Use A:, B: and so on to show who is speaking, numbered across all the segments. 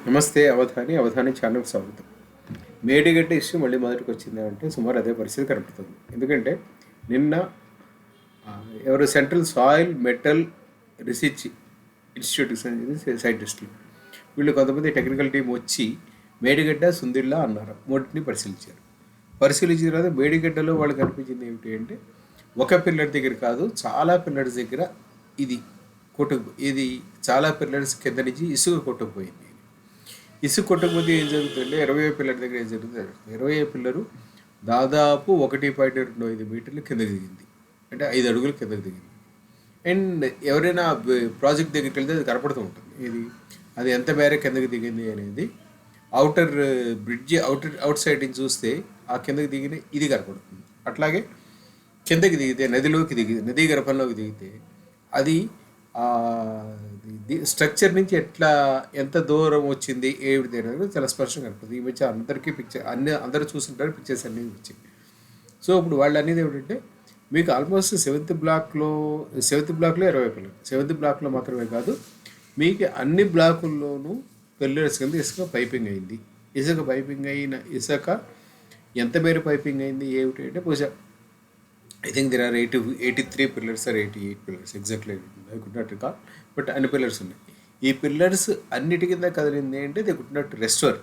A: నమస్తే అవధాని ఛానల్కి స్వాగతం. మేడిగడ్డ ఇష్యూ మళ్ళీ మొదటికి వచ్చింది అంటే సుమారు అదే పరిస్థితి కనపడుతుంది. ఎందుకంటే నిన్న ఎవరు సెంట్రల్ సాయిల్ మెటల్ రీసెర్చ్ ఇన్స్టిట్యూట్కి సంబంధించి సైంటిస్టులు వీళ్ళు కొంతమంది టెక్నికల్ టీం వచ్చి మేడిగడ్డ సుందిళ్ళ అన్నారు, మూడింటిని పరిశీలించారు. పరిశీలించిన తర్వాత మేడిగడ్డలో వాళ్ళకి కనిపించింది ఏమిటి అంటే ఒక పిల్లర్ దగ్గర కాదు, చాలా పిల్లర్స్ దగ్గర ఇది చాలా పిల్లర్స్ కింద నుంచి ఇసుక కొట్టుకుపోయింది. ఇసుక కొట్టకపోతే ఏం జరుగుతుందంటే 20 పిల్లర్ దగ్గర ఏం జరుగుతుంది, 20 పిల్లరు దాదాపు 1.25 మీటర్లు కిందకి దిగింది, అంటే 5 అడుగులు కిందకి దిగింది. అండ్ ఎవరైనా ప్రాజెక్ట్ దగ్గరికి వెళ్తే అది కనపడుతూ ఉంటుంది, అది ఎంత మేర కిందకి దిగింది అనేది. అవుటర్ బ్రిడ్జ్ అవుట్ సైడ్ నుంచి చూస్తే ఆ కిందకి దిగిన ఇది కనపడుతుంది. అట్లాగే కిందకి దిగితే నదీ గర్భంలోకి దిగితే అది స్ట్రక్చర్ నుంచి ఎంత దూరం వచ్చింది ఏమిటి అనేది చాలా స్పష్టంగా కనపడుతుంది. ఈ మధ్య అందరికీ అందరూ చూస్తుంటారు, పిక్చర్స్ అన్నీ వచ్చాయి. సో ఇప్పుడు వాళ్ళు అనేది ఏమిటంటే మీకు ఆల్మోస్ట్ సెవెంత్ బ్లాక్లో 20 పిల్లలు, సెవెంత్ బ్లాక్లో మాత్రమే కాదు మీకు అన్ని బ్లాకుల్లోనూ పిల్లర్స్ కింద ఇసుక పైపింగ్ అయింది. ఇసుక పైపింగ్ అయిన ఇసుక ఎంత మేర పైపింగ్ అయింది ఏమిటి అంటే బహుశా I think there are 83 pillars or 88 pillars, exactly I could not recall, but అన్ని పిల్లర్స్ ఉన్నాయి. ఈ పిల్లర్స్ అన్నిటి కింద కదిలింది అంటే దే కుడ్ నాట్ రెస్టోర్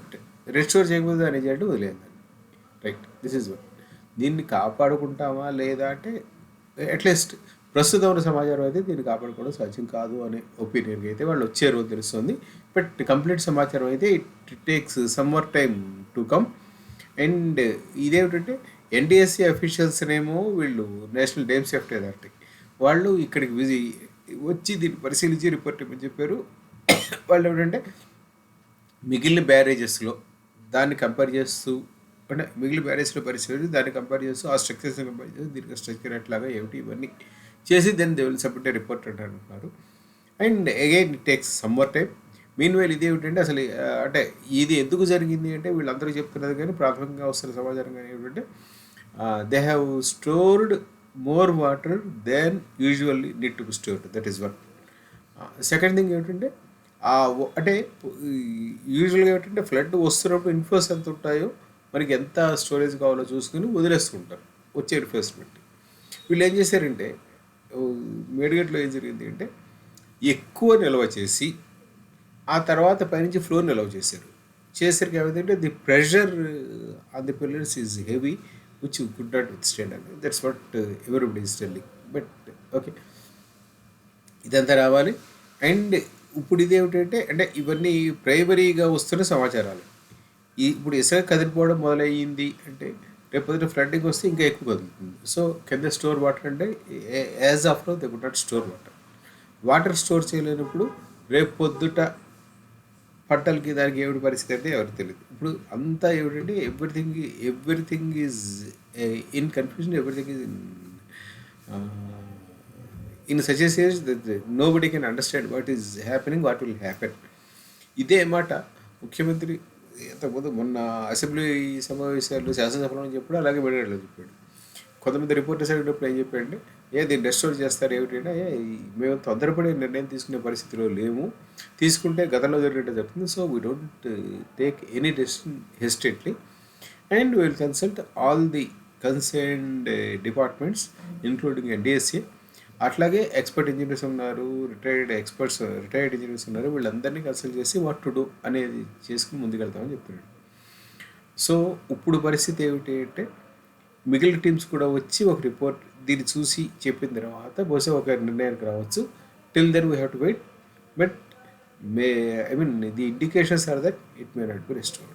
A: చేయకపోతే దాన్ని చేయండి, వదిలేయండి. Right, this is one. దీన్ని కాపాడుకుంటామా లేదా అంటే అట్లీస్ట్ ప్రస్తుతం ఉన్న సమాచారం అయితే దీన్ని కాపాడుకోవడం సాధ్యం కాదు అనే ఒపీనియన్కి అయితే వాళ్ళు వచ్చారు తెలుస్తుంది. బట్ కంప్లీట్ సమాచారం అయితే it takes some more time to come. And ఇదేమిటంటే ఎన్డిఎస్సి అఫీషియల్స్నేమో వీళ్ళు నేషనల్ డ్యామ్ సేఫ్టీ అథారిటీ వాళ్ళు ఇక్కడికి వచ్చి దీన్ని పరిశీలించి రిపోర్ట్ ఇవ్వని చెప్పారు. వాళ్ళు ఏమిటంటే మిగిలిన బ్యారేజెస్లో దాన్ని కంపేర్ చేస్తూ, అంటే మిగిలిన బ్యారేజ్లో పరిశీలించి దాన్ని కంపేర్ చేస్తూ ఆ స్ట్రక్చర్స్ని కంపేర్ చేస్తూ దీనికి స్ట్రక్చర్ ఎట్లాగా ఏమిటి ఇవన్నీ చేసి దాన్ని దే విల్ సబ్మిట్ రిపోర్ట్ అంటున్నారు. And again it takes some more time. Mean while ఇది ఏమిటంటే అసలు అంటే ఇది ఎందుకు జరిగింది అంటే వీళ్ళందరూ చెప్తున్నది కానీ ప్రాథమికంగా వస్తున్న సమాచారం కానీ ఏమిటంటే they have stored more water than usually need to be stored, that is one. Second thing ఏమిటంటే అంటే యూజువల్గా ఏమిటంటే ఫ్లడ్ వస్తున్నప్పుడు ఇన్ఫ్లోస్ ఎంత ఉంటాయో మనకి ఎంత స్టోరేజ్ కావాలో చూసుకుని వదిలేస్తుంటారు వచ్చే ఇన్ఫ్లోస్ బట్టి. వీళ్ళు ఏం చేశారంటే మేడిగడ్డలో ఏం జరిగింది అంటే ఎక్కువ నిల్వ చేసి ఆ తర్వాత పైనుంచి ఫ్లోర్ నిల్వ చేసరికి ఏమైందంటే the pressure on the pillars is heavy which could not withstand అని. That's what everybody is telling. But okay, ఇదంతా రావాలి. అండ్ ఇప్పుడు ఇదేమిటంటే అంటే ఇవన్నీ ప్రైమరీగా వస్తున్న సమాచారాలు. ఇప్పుడు ఇసుక కదిలిపోవడం మొదలయ్యింది అంటే రేపు పొద్దున ఫ్లడ్డింగ్ వస్తే ఇంకా ఎక్కువ కదులుతుంది. సో కింద స్టోర్ వాటర్ అంటే as of now they could not store water store చేయలేనప్పుడు రేపు పొద్దుట పంటలకి దానికి ఏమిటి పరిస్థితి అంటే ఎవరికి తెలియదు. ఇప్పుడు అంతా ఏమిటంటే everything is in confusion, everything is in such a stage that nobody can understand what is happening, what will happen. ఇదే మాట ముఖ్యమంత్రి ఇంతకుముందు మొన్న అసెంబ్లీ సమావేశాలు శాసనసభలో చెప్పాడు, అలాగే మేడిగడ్డలో చెప్పాడు. కొంతమంది రిపోర్టర్స్ అడిగినప్పుడు ఏం చెప్పాడంటే దీన్ని రెస్టోర్ చేస్తారు ఏమిటంటే మేము తొందరపడే నిర్ణయం తీసుకునే పరిస్థితిలో లేము, తీసుకుంటే గతంలో జరిగినట్టు జరుగుతుంది. So we don't take any decision hesitately and will consult all the concerned departments including NDSA. అట్లాగే ఎక్స్పర్ట్ ఇంజనీర్స్ ఉన్నారు, రిటైర్డ్ ఇంజనీర్స్ ఉన్నారు, వీళ్ళందరినీ కన్సల్ట్ చేసి వాట్ టు డూ అనేది చేసుకుని ముందుకెళ్తామని చెప్తున్నాడు. సో ఇప్పుడు పరిస్థితి ఏమిటి అంటే మిగిలిన టీమ్స్ కూడా వచ్చి ఒక రిపోర్ట్ దీన్ని చూసి చెప్పిన తర్వాత బహుశా ఒక నిర్ణయానికి రావచ్చు. Till then we have to wait. But the indications are that it may not be restored.